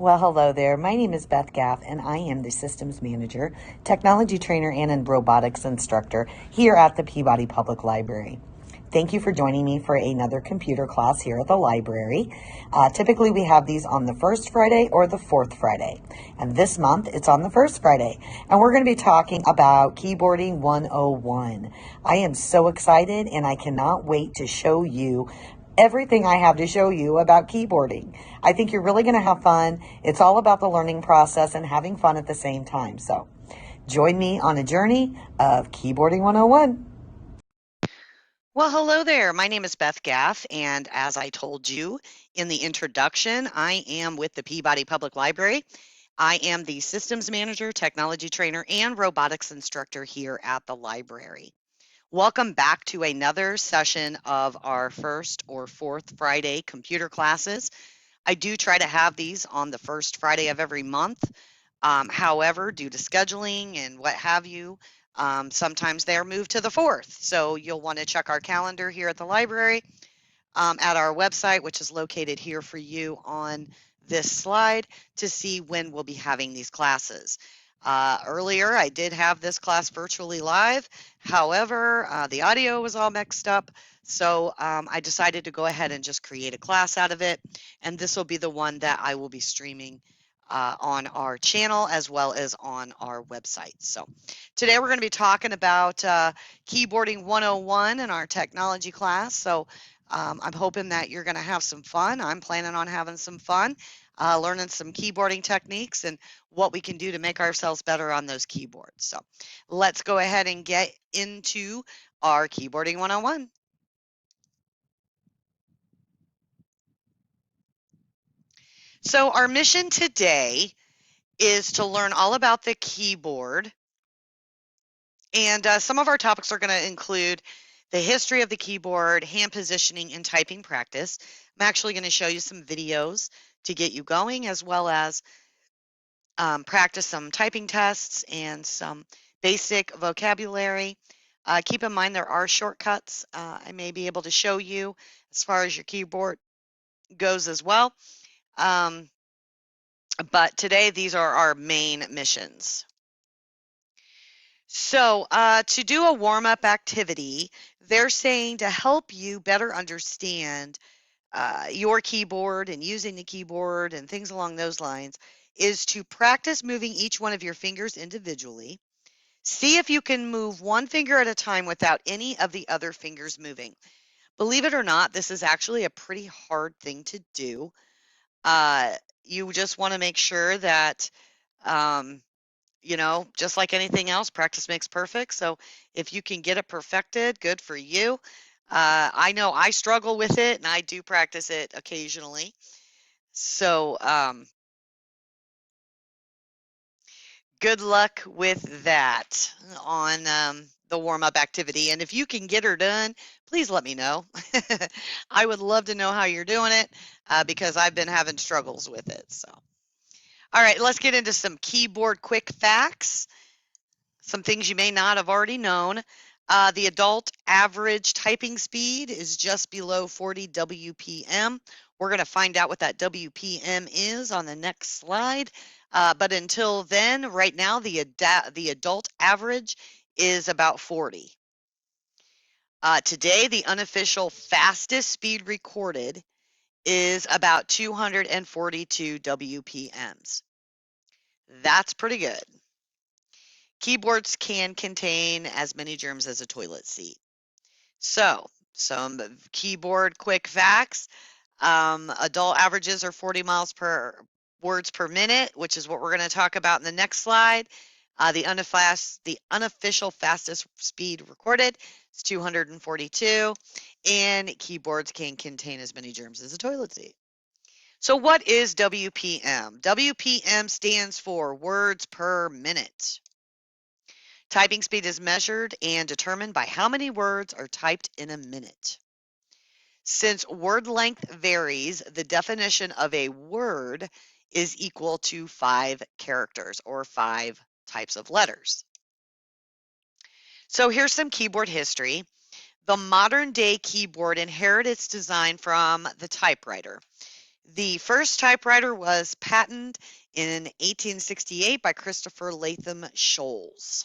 Well, hello there. My name is Beth Gaff, and I am the Systems Manager, Technology Trainer, and a Robotics Instructor here at the Peabody Public Library. Thank you for joining me for another computer class here at the library. Typically, we have these on the first Friday or the fourth Friday. And this month, it's on the first Friday. And we're going to be talking about Keyboarding 101. I am so excited, and I cannot wait to show you everything I have to show you about keyboarding. I think you're really going to have fun. It's all about the learning process and having fun at the same time. So join me on a journey of Keyboarding 101. Well, hello there. My name is Beth Gaff, and as I told you in the introduction, I am with the Peabody Public Library. I am the Systems Manager, Technology Trainer, and Robotics Instructor here at the library. Welcome back to another session of our first or fourth Friday computer classes. I do try to have these on the first Friday of every month. However, due to scheduling and what have you, sometimes they're moved to the fourth. So you'll want to check our calendar here at the library at our website, which is located here for you on this slide to see when we'll be having these classes. Earlier, I did have this class virtually live. However, the audio was all mixed up. So I decided to go ahead and just create a class out of it. And this will be the one that I will be streaming on our channel as well as on our website. So today we're going to be talking about Keyboarding 101 in our technology class. So I'm hoping that you're going to have some fun. I'm planning on having some fun, learning some keyboarding techniques and what we can do to make ourselves better on those keyboards. So let's go ahead and get into our Keyboarding 101. So our mission today is to learn all about the keyboard. And some of our topics are going to include the history of the keyboard, hand positioning, and typing practice. I'm actually going to show you some videos to get you going, as well as practice some typing tests and some basic vocabulary. Keep in mind there are shortcuts I may be able to show you as far as your keyboard goes as well. But today, these are our main missions. So to do a warm-up activity, they're saying to help you better understand your keyboard and using the keyboard and things along those lines is to practice moving each one of your fingers individually. See if you can move one finger at a time without any of the other fingers moving. Believe it or not, this is actually a pretty hard thing to do. You just want to make sure that um, just like anything else, practice makes perfect. So if you can get it perfected, good for you. I know I struggle with it and I do practice it occasionally. So good luck with that on the warm up activity. And if you can get her done, please let me know. I would love to know how you're doing it because I've been having struggles with it. So, all right, let's get into some keyboard quick facts. Some things you may not have already known. The adult average typing speed is just below 40 WPM. We're going to find out what that WPM is on the next slide. But until then, right now, the adult average is about 40. Today, the unofficial fastest speed recorded is about 242 WPMs. That's pretty good. Keyboards can contain as many germs as a toilet seat. So, some keyboard quick facts. Adult averages are 40 miles per words per minute, which is what we're going to talk about in the next slide. The unofficial fastest speed recorded is 242, and keyboards can contain as many germs as a toilet seat. So what is WPM? WPM stands for words per minute. Typing speed is measured and determined by how many words are typed in a minute. Since word length varies, the definition of a word is equal to 5 characters or 5 types of letters. So here's some keyboard history. The modern day keyboard inherited its design from the typewriter. The first typewriter was patented in 1868 by Christopher Latham Scholes.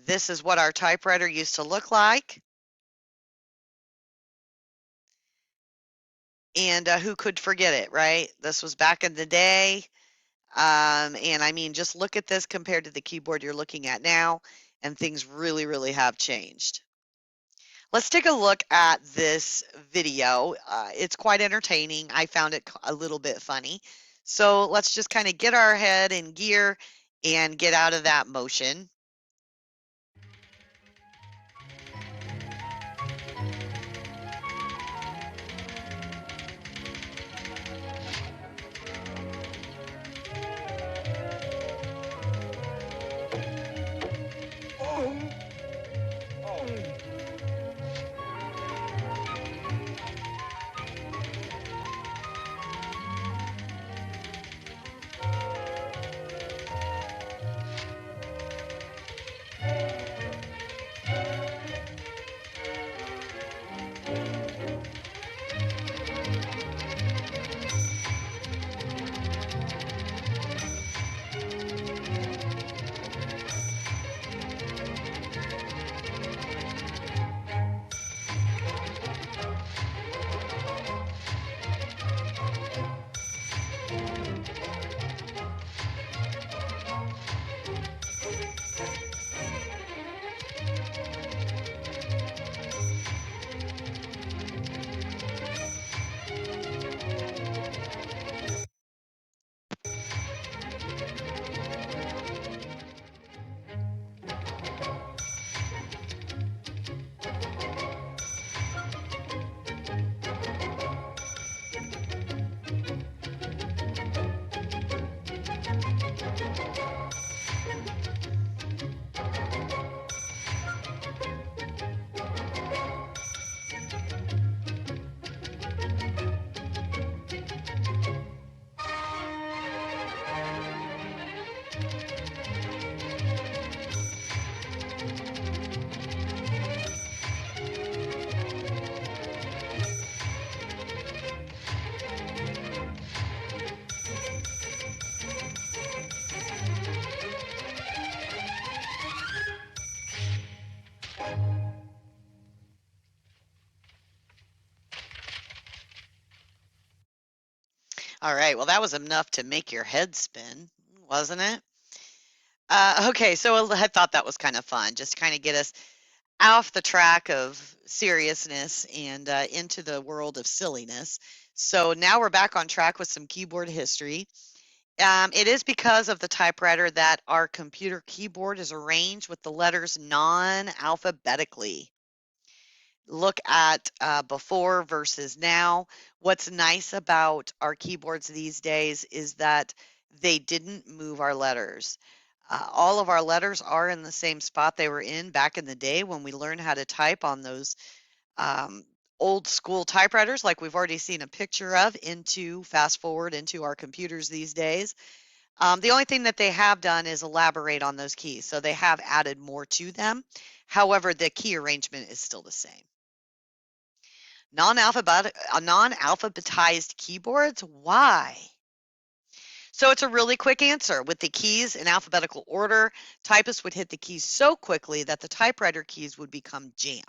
This is what our typewriter used to look like. And who could forget it, right? This was back in the day. And I mean, just look at this compared to the keyboard you're looking at now, and things really, really have changed. Let's take a look at this video. It's quite entertaining. I found it a little bit funny. So let's just kind of get our head in gear and get out of that motion. All right, well, that was enough to make your head spin, wasn't it? Okay, so I thought that was kind of fun, just to kind of get us off the track of seriousness and into the world of silliness. So now we're back on track with some keyboard history. It is because of the typewriter that our computer keyboard is arranged with the letters non-alphabetically. Look at before versus now. What's nice about our keyboards these days is that they didn't move our letters. All of our letters are in the same spot they were in back in the day when we learned how to type on those um, old school typewriters, like we've already seen a picture of, into fast forward into our computers these days. The only thing that they have done is elaborate on those keys. So they have added more to them. However, the key arrangement is still the same. Non-alphabetized keyboards? Why? So it's a really quick answer. With the keys in alphabetical order, typists would hit the keys so quickly that the typewriter keys would become jammed.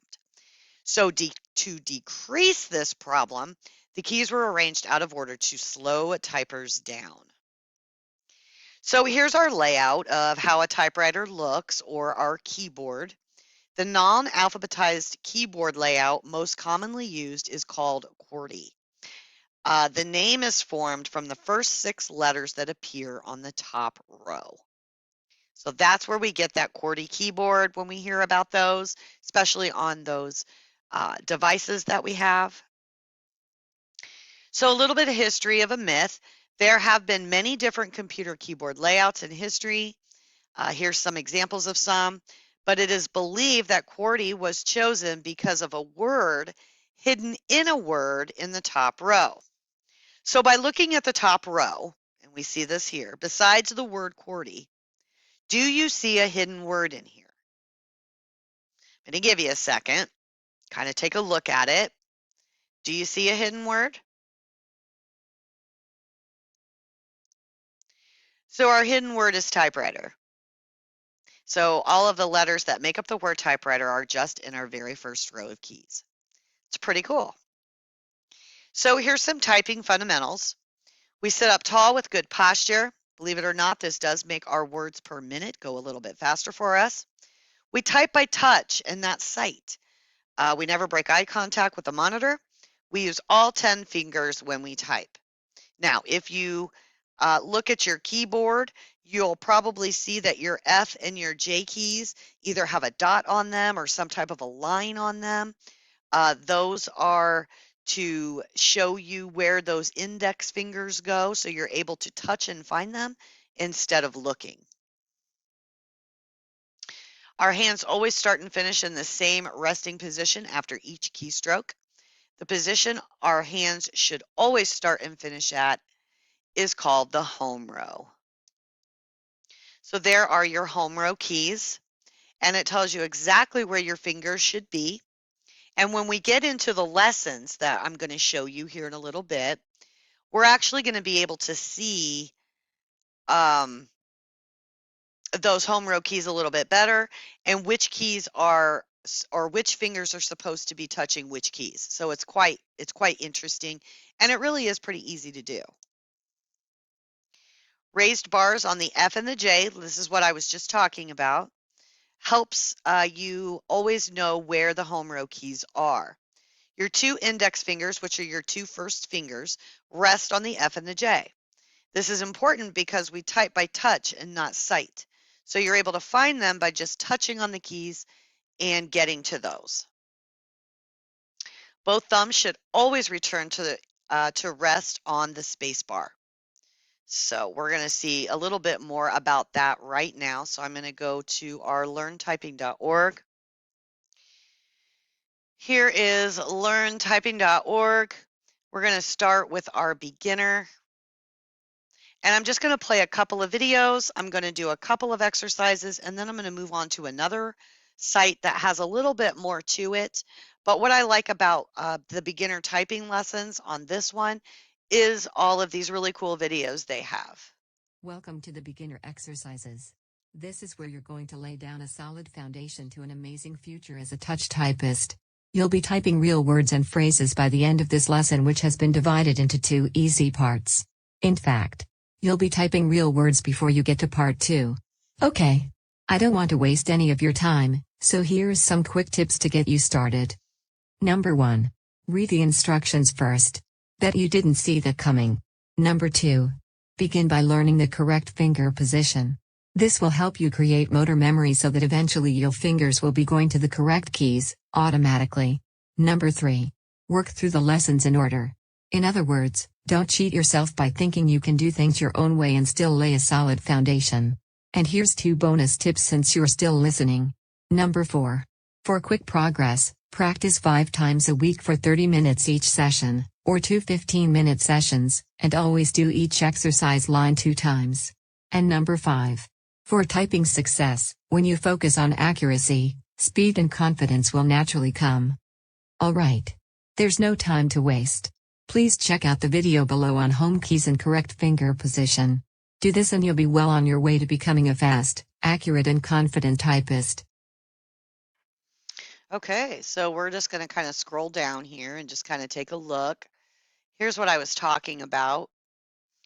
So to decrease this problem, the keys were arranged out of order to slow typers down. So here's our layout of how a typewriter looks, or our keyboard. The non-alphabetized keyboard layout most commonly used is called QWERTY. The name is formed from the first 6 letters that appear on the top row. So that's where we get that QWERTY keyboard when we hear about those, especially on those devices that we have. So a little bit of history of a myth. There have been many different computer keyboard layouts in history. Here's some examples of some, but it is believed that QWERTY was chosen because of a word hidden in a word in the top row. So by looking at the top row, and we see this here, besides the word QWERTY, do you see a hidden word in here? I'm going to give you a second, kind of take a look at it. Do you see a hidden word? So our hidden word is typewriter. So all of the letters that make up the word typewriter are just in our very first row of keys. It's pretty cool. So here's some typing fundamentals. We sit up tall with good posture. Believe it or not, this does make our words per minute go a little bit faster for us. We type by touch and not sight. We never break eye contact with the monitor. We use all 10 fingers when we type. Now, if you look at your keyboard, you'll probably see that your F and your J keys either have a dot on them or some type of a line on them. Those are to show you where those index fingers go, so you're able to touch and find them instead of looking. Our hands always start and finish in the same resting position after each keystroke. The position our hands should always start and finish at is called the home row. So there are your home row keys, and it tells you exactly where your fingers should be. And when we get into the lessons that I'm going to show you here in a little bit, we're actually going to be able to see those home row keys a little bit better, and which keys are, or which fingers are supposed to be touching which keys. So it's quite interesting, and it really is pretty easy to do. Raised bars on the F and the J, this is what I was just talking about, helps you always know where the home row keys are. Your two index fingers, which are your two first fingers, rest on the F and the J. This is important because we type by touch and not sight. So you're able to find them by just touching on the keys and getting to those. Both thumbs should always return to rest on the space bar. So we're going to see a little bit more about that right now. So I'm going to go to our learntyping.org. Here is learntyping.org. We're going to start with our beginner. And I'm just going to play a couple of videos. I'm going to do a couple of exercises, and then I'm going to move on to another site that has a little bit more to it. But what I like about the beginner typing lessons on this one is all of these really cool videos they have. Welcome to the beginner exercises. This is where you're going to lay down a solid foundation to an amazing future as a touch typist. You'll be typing real words and phrases by the end of this lesson, which has been divided into 2 easy parts. In fact, you'll be typing real words before you get to part 2. Okay. I don't want to waste any of your time, so here's some quick tips to get you started. Number 1. Read the instructions first. Bet you didn't see that coming. Number 2. Begin by learning the correct finger position. This will help you create motor memory so that eventually your fingers will be going to the correct keys, automatically. Number 3. Work through the lessons in order. In other words, don't cheat yourself by thinking you can do things your own way and still lay a solid foundation. And here's 2 bonus tips since you're still listening. Number 4. For quick progress, practice 5 times a week for 30 minutes each session, or 2 15-minute sessions, and always do each exercise line 2 times. And number 5. For typing success, when you focus on accuracy, speed and confidence will naturally come. Alright. There's no time to waste. Please check out the video below on home keys and correct finger position. Do this and you'll be well on your way to becoming a fast, accurate and confident typist. Okay, so we're just going to kind of scroll down here and just kind of take a look. Here's what I was talking about.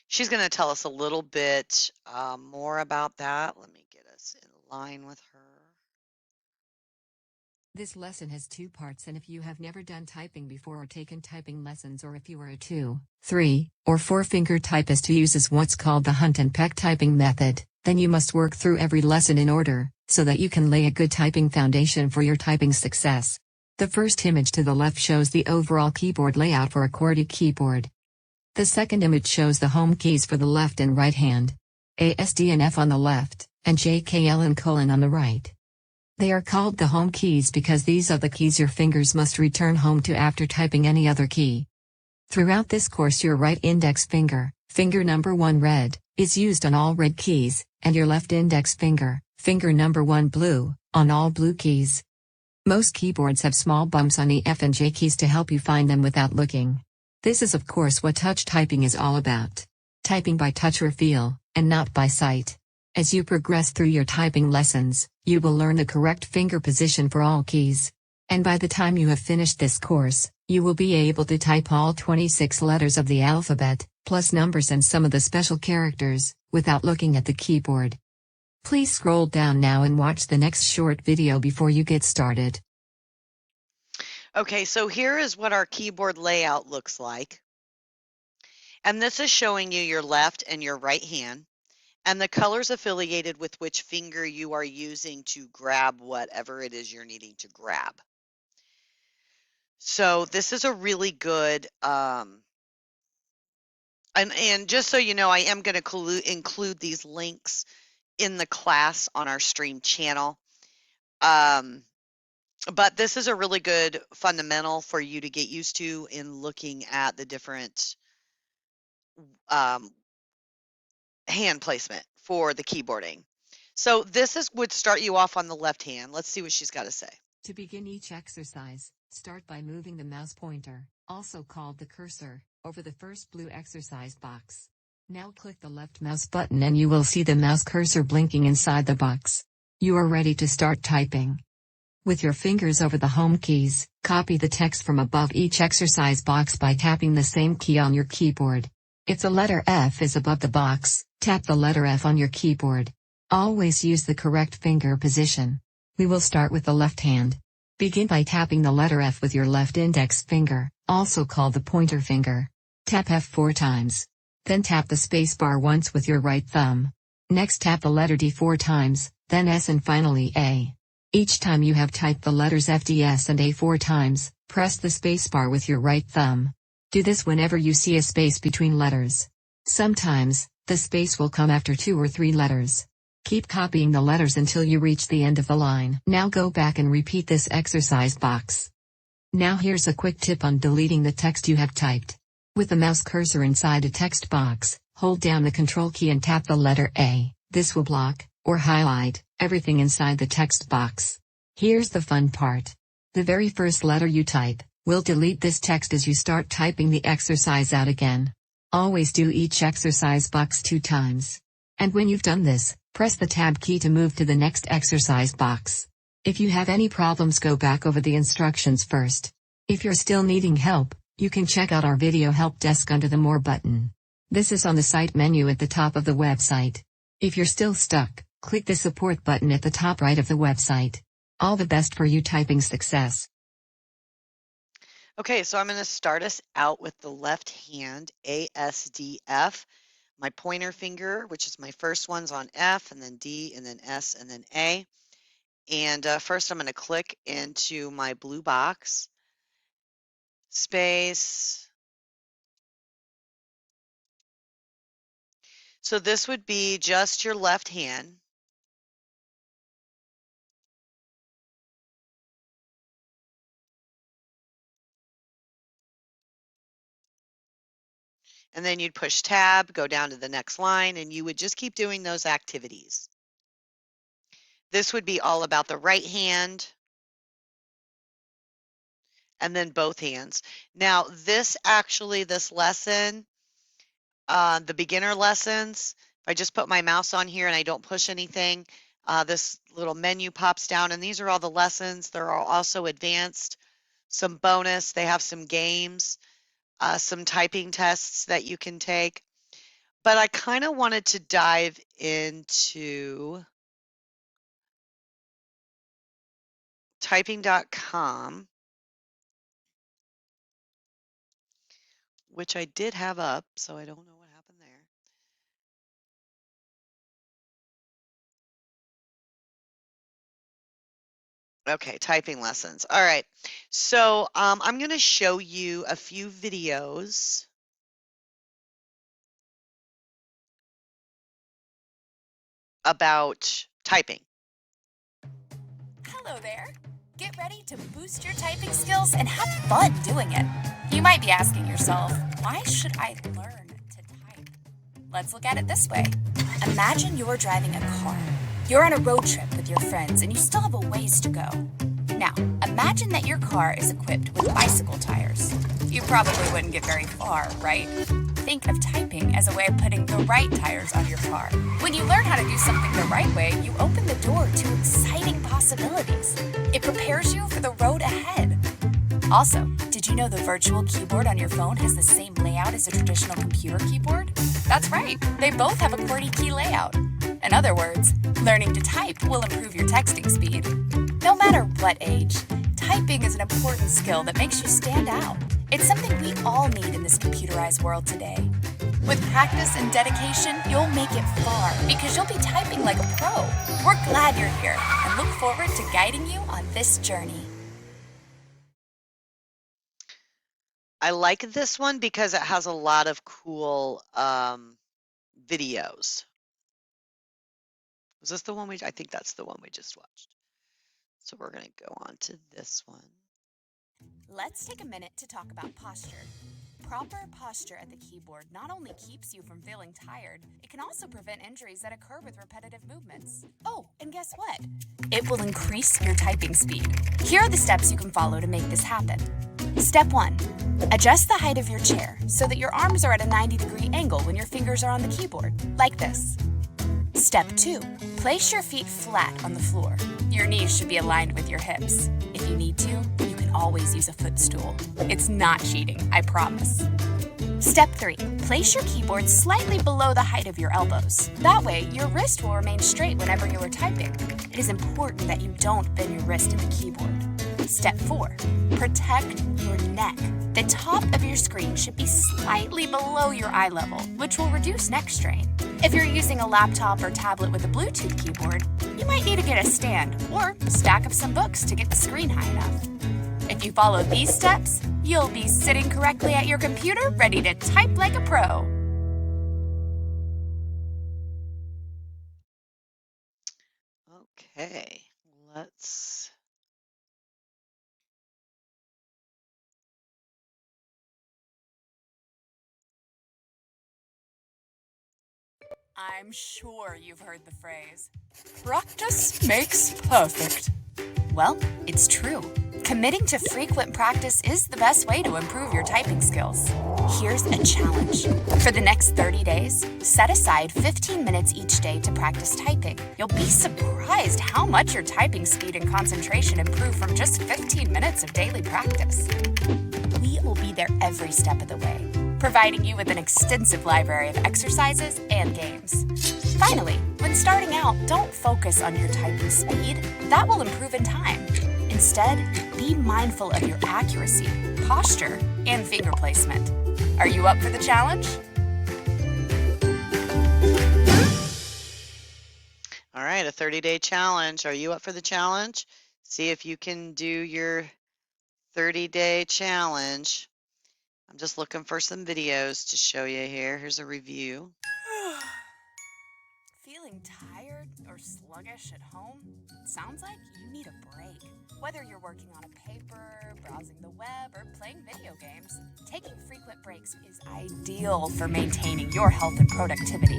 She's going to tell us a little bit more about that. Let me get us in line with her. This lesson has 2 parts, and if you have never done typing before or taken typing lessons, or if you are a 2, 3, or 4 finger typist who uses what's called the hunt and peck typing method, then you must work through every lesson in order, so that you can lay a good typing foundation for your typing success. The first image to the left shows the overall keyboard layout for a QWERTY keyboard. The second image shows the home keys for the left and right hand. A, S, D, and F on the left, and J, K, L, and colon on the right. They are called the home keys because these are the keys your fingers must return home to after typing any other key. Throughout this course, your right index finger, finger number 1 red, is used on all red keys, and your left index finger, finger number 1 blue, on all blue keys. Most keyboards have small bumps on the F and J keys to help you find them without looking. This is of course what touch typing is all about. typing by touch or feel, and not by sight. As you progress through your typing lessons, you will learn the correct finger position for all keys. And by the time you have finished this course, you will be able to type all 26 letters of the alphabet, plus numbers and some of the special characters, without looking at the keyboard. Please scroll down now and watch the next short video before you get started. Okay, so here is what our keyboard layout looks like. And this is showing you your left and your right hand, and the colors affiliated with which finger you are using to grab whatever it is you're needing to grab. So this is a really good, and just so you know, I am going to include these links in the class on our stream channel. But this is a really good fundamental for you to get used to in looking at the different hand placement for the keyboarding. So this would start you off on the left hand. Let's see what she's got to say. To begin each exercise, start by moving the mouse pointer, also called the cursor, over the first blue exercise box. Now click the left mouse button and you will see the mouse cursor blinking inside the box. You are ready to start typing. With your fingers over the home keys, copy the text from above each exercise box by tapping the same key on your keyboard. If the letter F is above the box, tap the letter F on your keyboard. Always use the correct finger position. We will start with the left hand. Begin by tapping the letter F with your left index finger, also called the pointer finger. Tap F 4 times. Then tap the spacebar once with your right thumb. Next tap the letter D 4 times, then S and finally A. Each time you have typed the letters F, D, S and A 4 times, press the spacebar with your right thumb. Do this whenever you see a space between letters. Sometimes, the space will come after 2 or 3 letters. Keep copying the letters until you reach the end of the line. Now go back and repeat this exercise box. Now here's a quick tip on deleting the text you have typed. With the mouse cursor inside a text box, hold down the Control key and tap the letter A. This will block, or highlight, everything inside the text box. Here's the fun part. The very first letter you type will delete this text as you start typing the exercise out again. Always do each exercise box 2 times. And when you've done this, press the Tab key to move to the next exercise box. If you have any problems, go back over the instructions first. If you're still needing help, you can check out our video help desk under the More button. This is on the site menu at the top of the website. If you're still stuck, click the support button at the top right of the website. All the best for you typing success. Okay, so I'm going to start us out with the left hand, A, S, D, F. My pointer finger, which is my first one's on F, and then D, and then S, and then A. And first I'm going to click into my blue box, space. So this would be just your left hand. And then you'd push Tab, go down to the next line, and you would just keep doing those activities. This would be all about the right hand, and then both hands. Now, this lesson, the beginner lessons, if I just put my mouse on here and I don't push anything, this little menu pops down, and these are all the lessons. There are also advanced, some bonus. They have some games. Some typing tests that you can take. But I kind of wanted to dive into typing.com, which I did have up, so I don't know what happened there. Okay, typing lessons. All right, so I'm going to show you a few videos about typing. Hello there. Get ready to boost your typing skills and have fun doing it. You might be asking yourself, why should I learn to type? Let's look at it this way. Imagine you're driving a car. You're on a road trip with your friends and you still have a ways to go. Now, imagine that your car is equipped with bicycle tires. You probably wouldn't get very far, right? think of typing as a way of putting the right tires on your car. When you learn how to do something the right way, you open the door to exciting possibilities. It prepares you for the road ahead. Also, did you know the virtual keyboard on your phone has the same layout as a traditional computer keyboard? That's right, they both have a QWERTY key layout. In other words, learning to type will improve your texting speed. No matter what age, typing is an important skill that makes you stand out. It's something we all need in this computerized world today. With practice and dedication, you'll make it far because you'll be typing like a pro. We're glad you're here and look forward to guiding you on this journey. I like this one because it has a lot of cool videos. Was this the one I think that's the one we just watched. So we're going to go on to this one. Let's take a minute to talk about posture. Proper posture at the keyboard not only keeps you from feeling tired, it can also prevent injuries that occur with repetitive movements. Oh, and guess what? It will increase your typing speed. Here are the steps you can follow to make this happen. Step 1. Adjust the height of your chair so that your arms are at a 90-degree angle when your fingers are on the keyboard, like this. Step 2. Place your feet flat on the floor. Your knees should be aligned with your hips. If you need to, you can always use a footstool. It's not cheating, I promise. Step 3. Place your keyboard slightly below the height of your elbows. That way, your wrist will remain straight whenever you are typing. It is important that you don't bend your wrist in the keyboard. Step 4. Protect your neck. The top of your screen should be slightly below your eye level, which will reduce neck strain. If you're using a laptop or tablet with a Bluetooth keyboard, you might need to get a stand or stack up some books to get the screen high enough. If you follow these steps, you'll be sitting correctly at your computer, ready to type like a pro. Okay, let's... I'm sure you've heard the phrase, practice makes perfect. Well, it's true. Committing to frequent practice is the best way to improve your typing skills. Here's a challenge. For the next 30 days, set aside 15 minutes each day to practice typing. You'll be surprised how much your typing speed and concentration improve from just 15 minutes of daily practice. We will be there every step of the way, providing you with an extensive library of exercises and games. Finally, when starting out, don't focus on your typing speed. That will improve in time. Instead, be mindful of your accuracy, posture, and finger placement. Are you up for the challenge? All right, a 30-day challenge. Are you up for the challenge? See if you can do your 30-day challenge. I'm just looking for some videos to show you here. Here's a review. Feeling tired or sluggish at home? Sounds like you need a break. Whether you're working on a paper, browsing the web, or playing video games, taking frequent breaks is ideal for maintaining your health and productivity.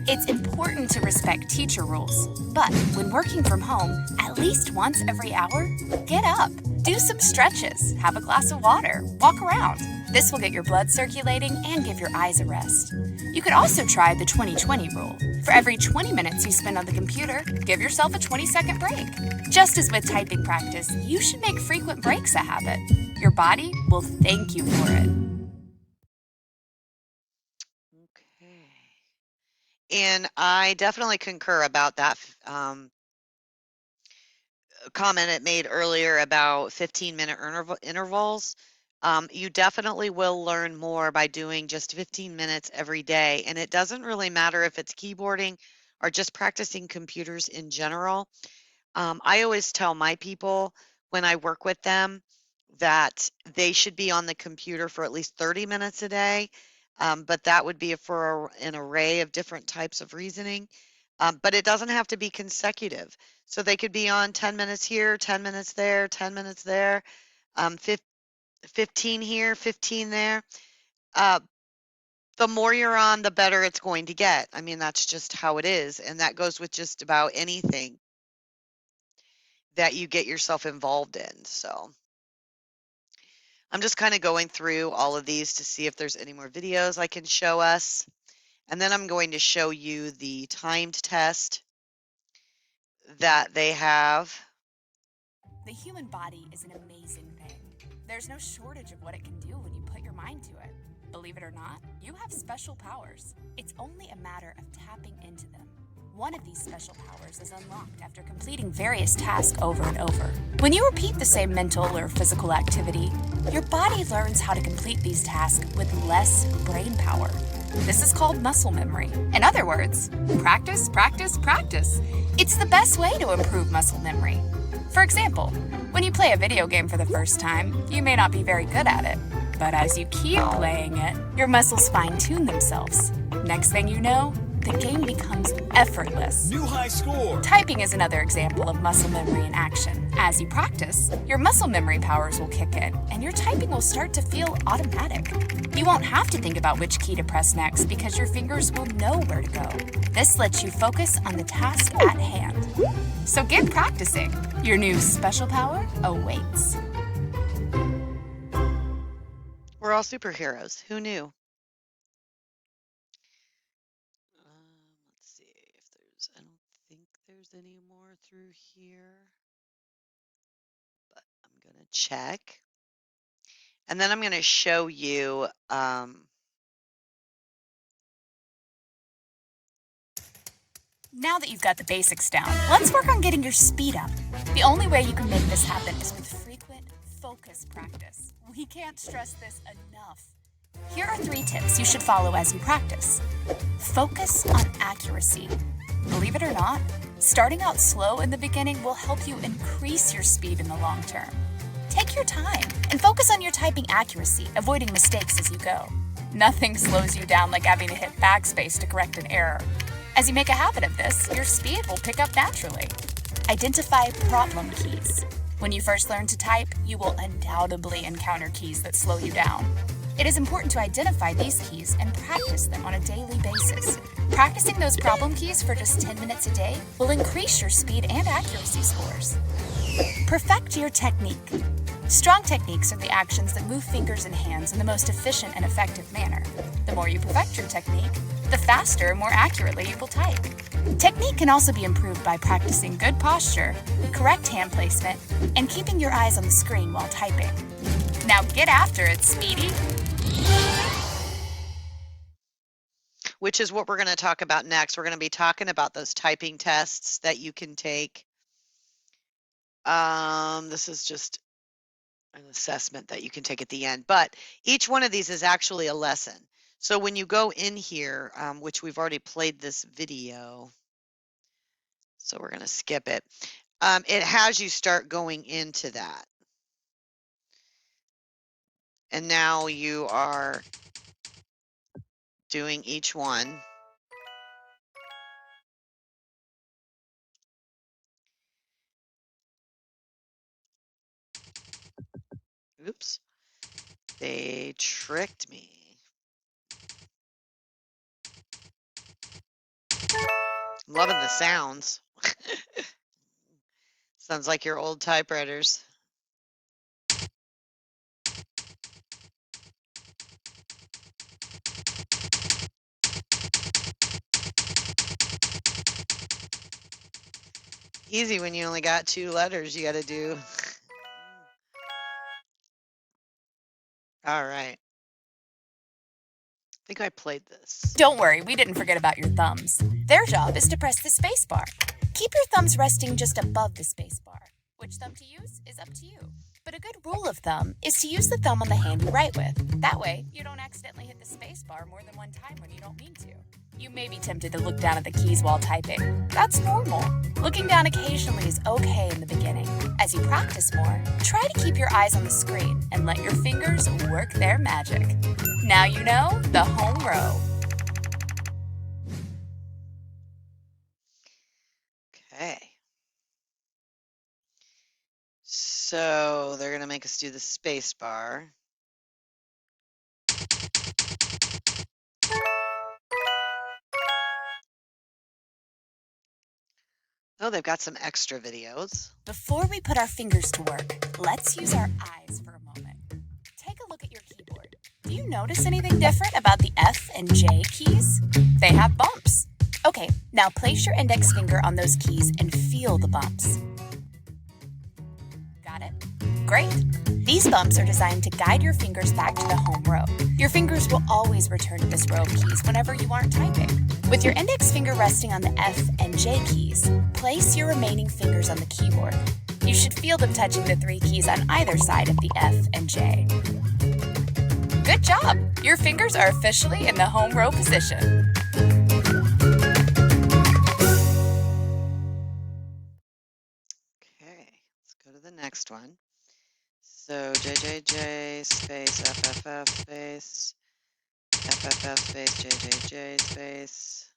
It's important to respect teacher rules, but when working from home, at least once every hour, get up, do some stretches, have a glass of water, walk around. This will get your blood circulating and give your eyes a rest. You could also try the 20-20 rule. For every 20 minutes you spend on the computer, give yourself a 20-second break. Just as with typing practice, you should make frequent breaks a habit. Your body will thank you for it. Okay. And I definitely concur about that comment it made earlier about 15-minute intervals. You definitely will learn more by doing just 15 minutes every day. And it doesn't really matter if it's keyboarding or just practicing computers in general. I always tell my people when I work with them that they should be on the computer for at least 30 minutes a day. But that would be for an array of different types of reasoning. But it doesn't have to be consecutive. So they could be on 10 minutes here, 10 minutes there, 10 minutes there, 15 here, 15 there. The more you're on, the better it's going to get. I mean, that's just how it is. And that goes with just about anything that you get yourself involved in. So, I'm just kind of going through all of these to see if there's any more videos I can show us. And then I'm going to show you the timed test that they have. The human body is an amazing thing. There's no shortage of what it can do when you put your mind to it. Believe it or not, you have special powers. It's only a matter of tapping into them. One of these special powers is unlocked after completing various tasks over and over. When you repeat the same mental or physical activity, your body learns how to complete these tasks with less brain power. This is called muscle memory. In other words, practice, practice, practice. It's the best way to improve muscle memory. For example, when you play a video game for the first time, you may not be very good at it. But as you keep playing it, your muscles fine-tune themselves. Next thing you know, the game becomes effortless. New high score! Typing is another example of muscle memory in action. As you practice, your muscle memory powers will kick in, and your typing will start to feel automatic. You won't have to think about which key to press next because your fingers will know where to go. This lets you focus on the task at hand. So get practicing. Your new special power awaits. We're all superheroes. Who knew? Let's see if there's, I don't think there's any more through here, but I'm going to check. And then I'm going to show you, Now that you've got the basics down, let's work on getting your speed up. The only way you can make this happen is with frequent, focused practice. We can't stress this enough. Here are 3 tips you should follow as you practice. Focus on accuracy. Believe it or not, starting out slow in the beginning will help you increase your speed in the long term. Take your time and focus on your typing accuracy, avoiding mistakes as you go. Nothing slows you down like having to hit backspace to correct an error. As you make a habit of this, your speed will pick up naturally. Identify problem keys. When you first learn to type, you will undoubtedly encounter keys that slow you down. It is important to identify these keys and practice them on a daily basis. Practicing those problem keys for just 10 minutes a day will increase your speed and accuracy scores. Perfect your technique. Strong techniques are the actions that move fingers and hands in the most efficient and effective manner. The more you perfect your technique, the faster and more accurately you will type. Technique can also be improved by practicing good posture, correct hand placement, and keeping your eyes on the screen while typing. Now get after it, Speedy! which is what we're going to talk about next. We're going to be talking about those typing tests that you can take. This is just an assessment that you can take at the end, but each one of these is actually a lesson. So when you go in here, which we've already played this video, so we're going to skip it. It has you start going into that. And now you are doing each one. Oops. They tricked me. I'm loving the sounds. Sounds like your old typewriters. Easy when you only got 2 letters you got to do. All right. I think I played this. Don't worry, we didn't forget about your thumbs. Their job is to press the space bar. Keep your thumbs resting just above the space bar. Which thumb to use is up to you. But a good rule of thumb is to use the thumb on the hand you write with. That way, you don't accidentally hit the space bar more than one time when you don't mean to. You may be tempted to look down at the keys while typing. That's normal. Looking down occasionally is okay in the beginning. As you practice more, try to keep your eyes on the screen and let your fingers work their magic. Now you know the home row. Okay. So they're going to make us do the space bar. Oh, they've got some extra videos. Before we put our fingers to work, let's use our eyes for a moment. Do you notice anything different about the F and J keys? They have bumps. Okay, now place your index finger on those keys and feel the bumps. Got it? Great. These bumps are designed to guide your fingers back to the home row. Your fingers will always return to this row of keys whenever you aren't typing. With your index finger resting on the F and J keys, place your remaining fingers on the keyboard. You should feel them touching the 3 keys on either side of the F and J. Good job! Your fingers are officially in the home row position. Okay, let's go to the next one. So JJJ space FFF space FFF space JJJ space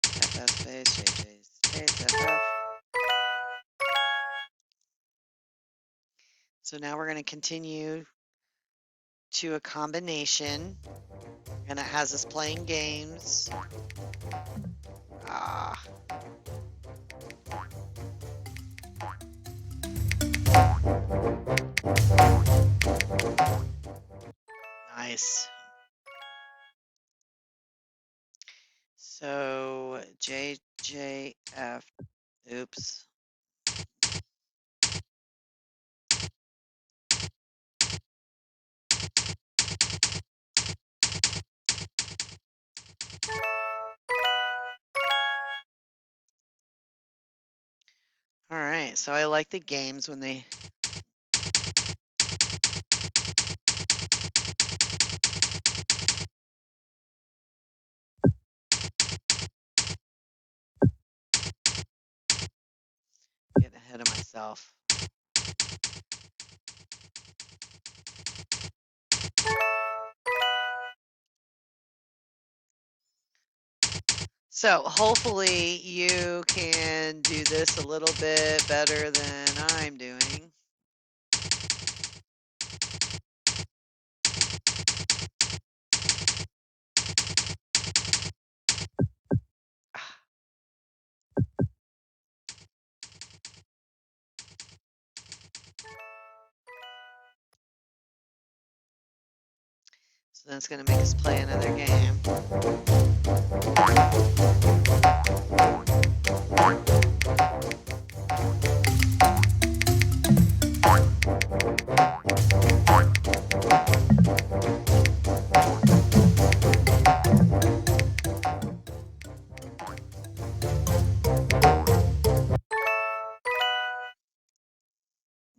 FF space JJ space FF. So now we're going to continue to a combination, and it has us playing games. Nice. So JJF, oops. All right, so I like the games when they get ahead of myself. So hopefully you can do this a little bit better than I'm doing. So that's going to make us play another game.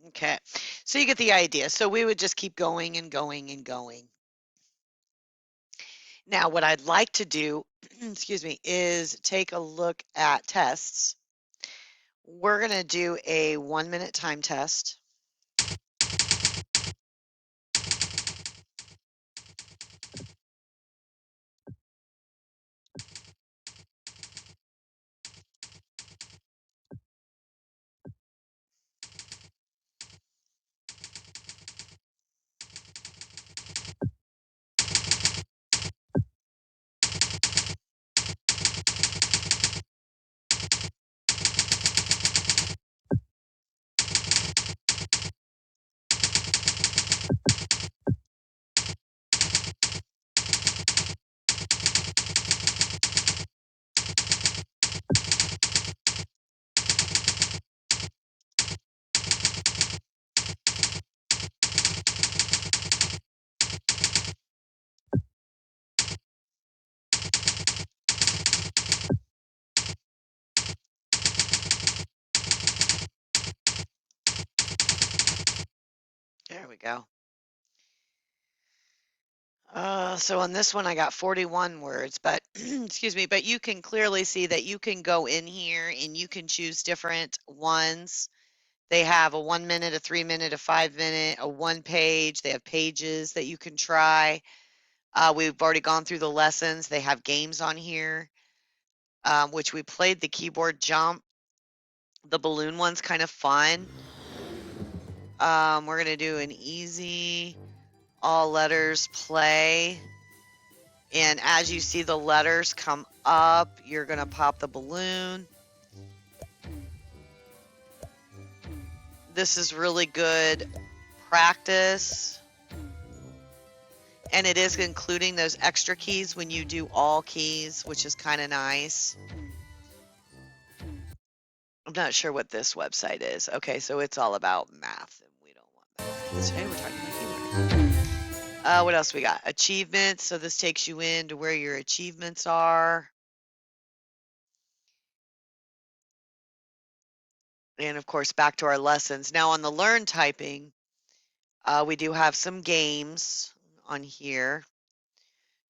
Okay, so you get the idea. So we would just keep going and going and going. Now, what I'd like to do, excuse me, is take a look at tests. We're going to do a 1-minute time test. There we go. So on this one, I got 41 words, but excuse me, but you can clearly see that you can go in here and you can choose different ones. They have a 1 minute, a 3 minute, a 5 minute, a 1 page. They have pages that you can try. We've already gone through the lessons. They have games on here, which we played the keyboard jump. The balloon one's kind of fun. We're going to do an easy all letters play. And as you see the letters come up, you're going to pop the balloon. This is really good practice. And it is including those extra keys when you do all keys, which is kind of nice. I'm not sure what this website is. Okay, so it's all about math, and we don't want math. Today we're talking about keyboarding. What else we got? Achievements. So this takes you into where your achievements are. And of course, back to our lessons. Now on the Learn Typing, we do have some games on here.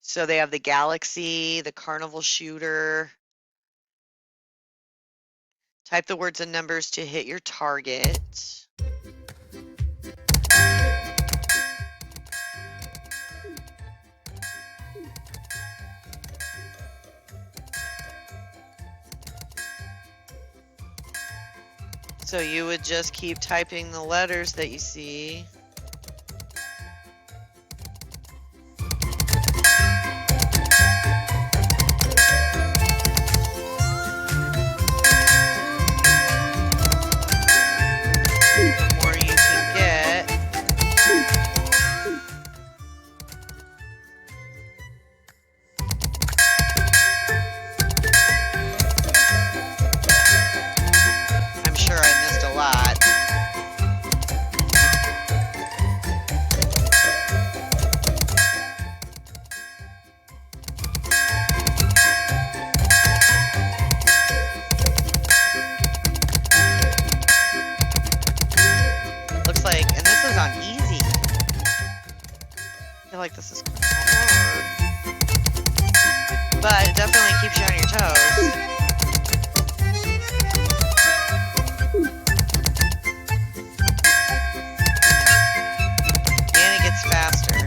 So they have the Galaxy, the Carnival Shooter. Type the words and numbers to hit your target. So you would just keep typing the letters that you see. The more you can get. I'm sure I missed a lot. Looks like, and this is on easy. I feel like this is kind of hard. But it definitely keeps you on your toes. And it gets faster.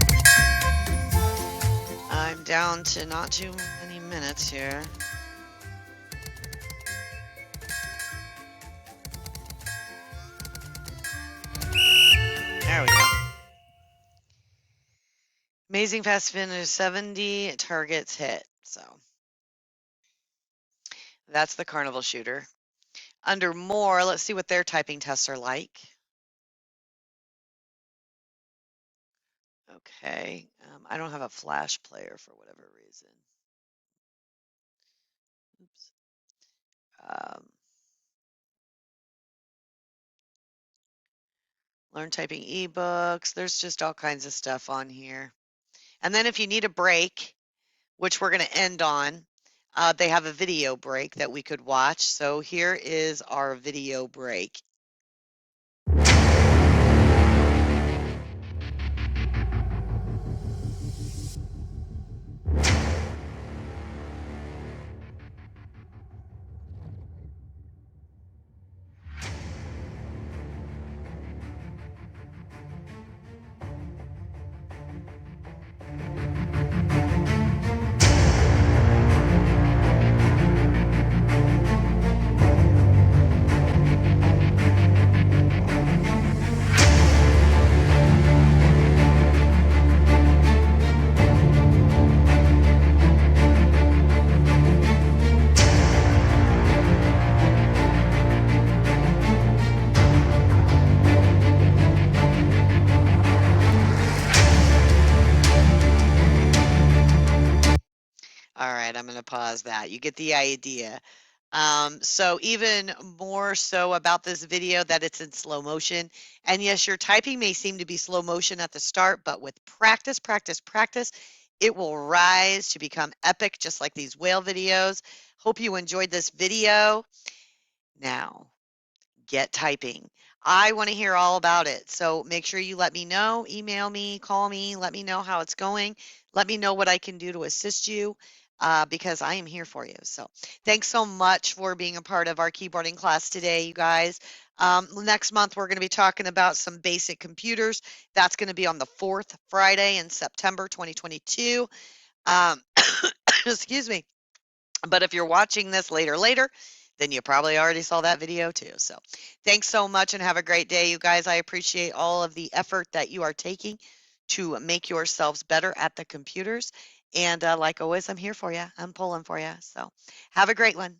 I'm down to not too many minutes here. There we go. Amazing fast finish, 70 targets hit. So that's the Carnival Shooter. Under more, let's see what their typing tests are like. Okay, I don't have a flash player for whatever reason. Oops. Learn typing ebooks. There's just all kinds of stuff on here. And then if you need a break, which we're going to end on, they have a video break that we could watch. So here is our video break. All right, I'm going to pause that. You get the idea. So even more so about this video that it's in slow motion. And yes, your typing may seem to be slow motion at the start, but with practice, it will rise to become epic, just like these whale videos. Hope you enjoyed this video. Now, get typing. I want to hear all about it. So make sure you let me know, email me, call me, let me know how it's going. Let me know what I can do to assist you because I am here for you. So thanks so much for being a part of our keyboarding class today, you guys. Next month, we're going to be talking about some basic computers. That's going to be on the 4th Friday in September 2022. Excuse me. But if you're watching this later, then you probably already saw that video too. So thanks so much and have a great day, you guys. I appreciate all of the effort that you are taking to make yourselves better at the computers. And like always, I'm here for you. I'm pulling for you. So have a great one.